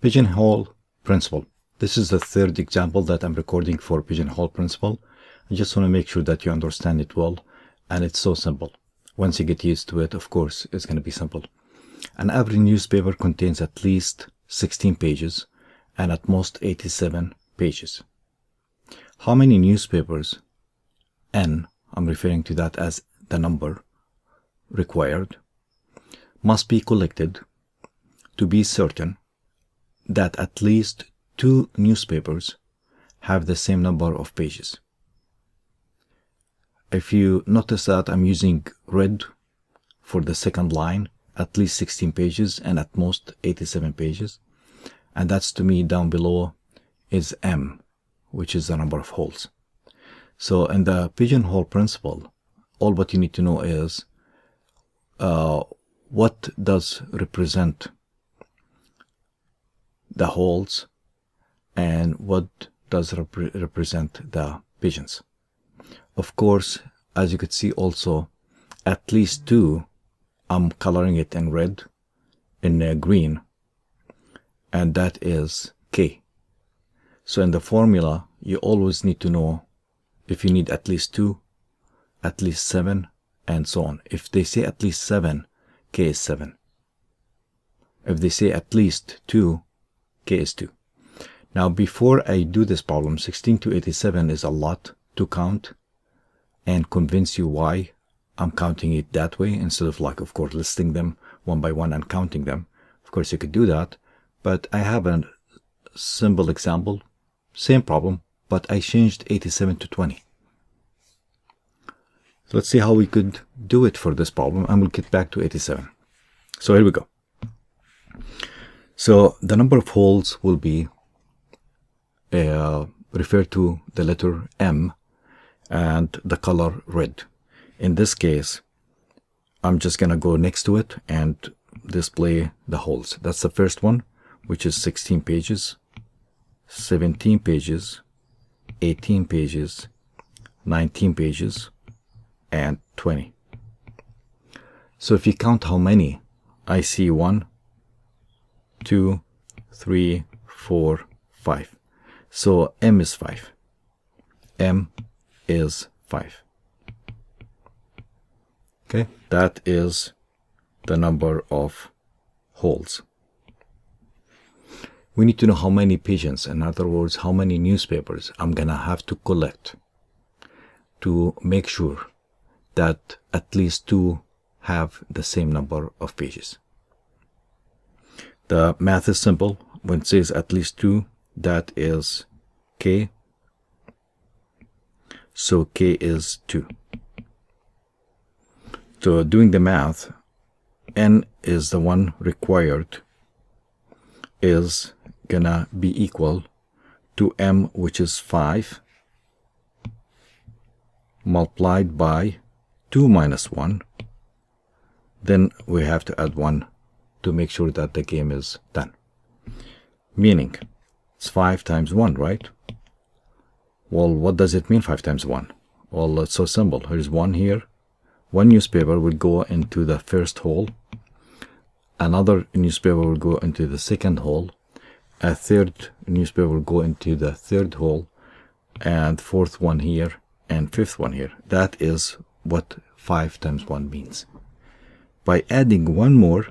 Pigeonhole Principle. This is the third example that I'm recording for Pigeonhole Principle. I just want to make sure that you understand it well, and it's so simple. Once you get used to it, of course, it's going to be simple. An average newspaper contains at least 16 pages and at most 87 pages. How many newspapers, N, I'm referring to that as the number required, must be collected to be certain that at least 2 newspapers have the same number of pages? If you notice that I'm using red for the second line, at least 16 pages and at most 87 pages, and that's to me down below is M, which is the number of holes. So in the Pigeonhole Principle, all what you need to know is what does represent the holes and what does represent the pigeons. Of course, as you could see also, at least 2, I'm coloring it in red, in green, and that is K. So in the formula, you always need to know if you need at least 2, at least 7, and so on. If they say at least 7, K is 7. If they say at least 2, K is 2. Now, before I do this problem, 16 to 87 is a lot to count and convince you why I'm counting it that way instead of, like, of course, listing them one by one and counting them. Of course, you could do that, but I have a simple example, same problem, but I changed 87 to 20. So let's see how we could do it for this problem, and we'll get back to 87. So here we go. So the number of holes will be referred to the letter M and the color red. In this case, I'm just going to go next to it and display the holes. That's the first one, which is 16 pages, 17 pages, 18 pages, 19 pages, and 20. So if you count how many, I see 1, 2, 3, 4, 5. So M is 5. M is 5. Okay, that is the number of holes. We need to know how many pigeons, in other words, how many newspapers I'm gonna have to collect to make sure that at least 2 have the same number of pages. The math is simple. When it says at least 2, that is K. So K is 2. So doing the math, N is the one required, is gonna be equal to M, which is 5, multiplied by 2 minus 1. Then we have to add 1 to make sure that the game is done. Meaning, it's 5 times 1, right? Well, what does it mean, 5 times 1? Well, it's so simple. Here's 1 here. 1 newspaper will go into the first hole. Another newspaper will go into the second hole. A third newspaper will go into the third hole. And fourth one here. And fifth one here. That is what 5 times 1 means. By adding 1 more,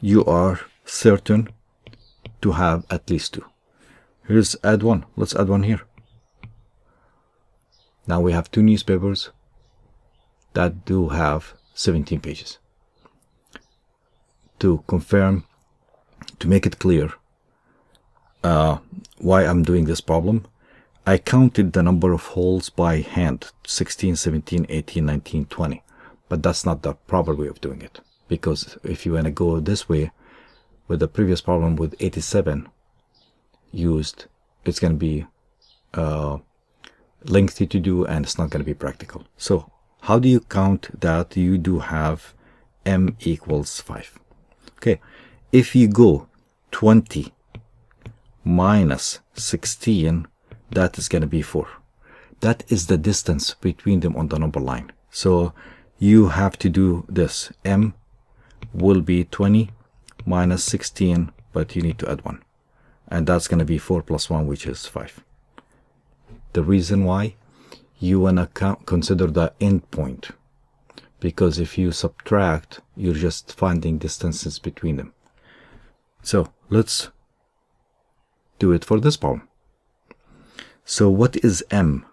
you are certain to have at least 2. Here's add 1. Let's add 1 here. Now we have 2 newspapers that do have 17 pages. To confirm, to make it clear why I'm doing this problem, I counted the number of holes by hand, 16, 17, 18, 19, 20. But that's not the proper way of doing it. Because if you want to go this way, with the previous problem with 87 used, it's going to be lengthy to do and it's not going to be practical. So how do you count that you do have M equals 5? Okay, if you go 20 minus 16, that is going to be 4. That is the distance between them on the number line. So you have to do this. M will be 20 minus 16 but you need to add 1. And that's going to be 4 plus 1, which is 5. The reason why, you want to consider the end point, because if you subtract, you're just finding distances between them. So let's do it for this problem. So what is m?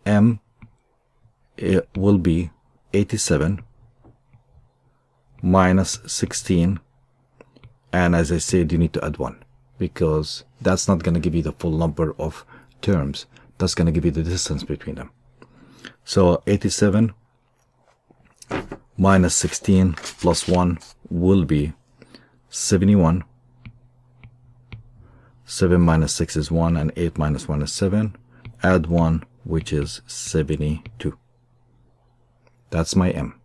M, it will be 87 minus 16, and as I said, you need to add 1, because that's not going to give you the full number of terms. That's going to give you the distance between them. So 87 minus 16 plus 1 will be 71. 7 minus 6 is 1, and 8 minus 1 is 7. Add 1, which is 72. That's my m.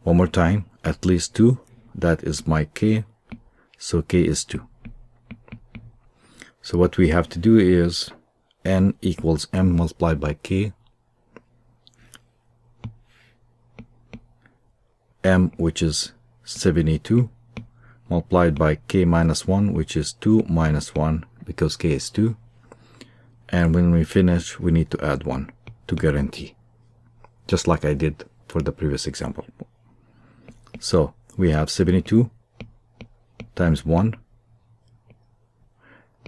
One more time, at least 2. That is my k. So k is 2. So what we have to do is n equals m multiplied by k. M, which is 72, multiplied by k minus 1, which is 2 minus 1, because k is 2. And when we finish, we need to add 1 to guarantee, just like I did for the previous example. So we have 72 times 1,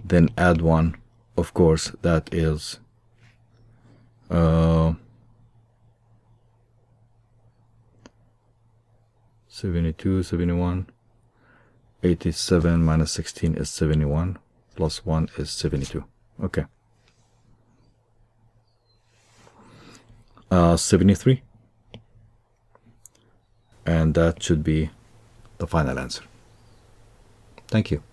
then add 1. Of course, that is 72, 71, 87 minus 16 is 71, plus 1 is 72. Okay. 73. And that should be the final answer. Thank you.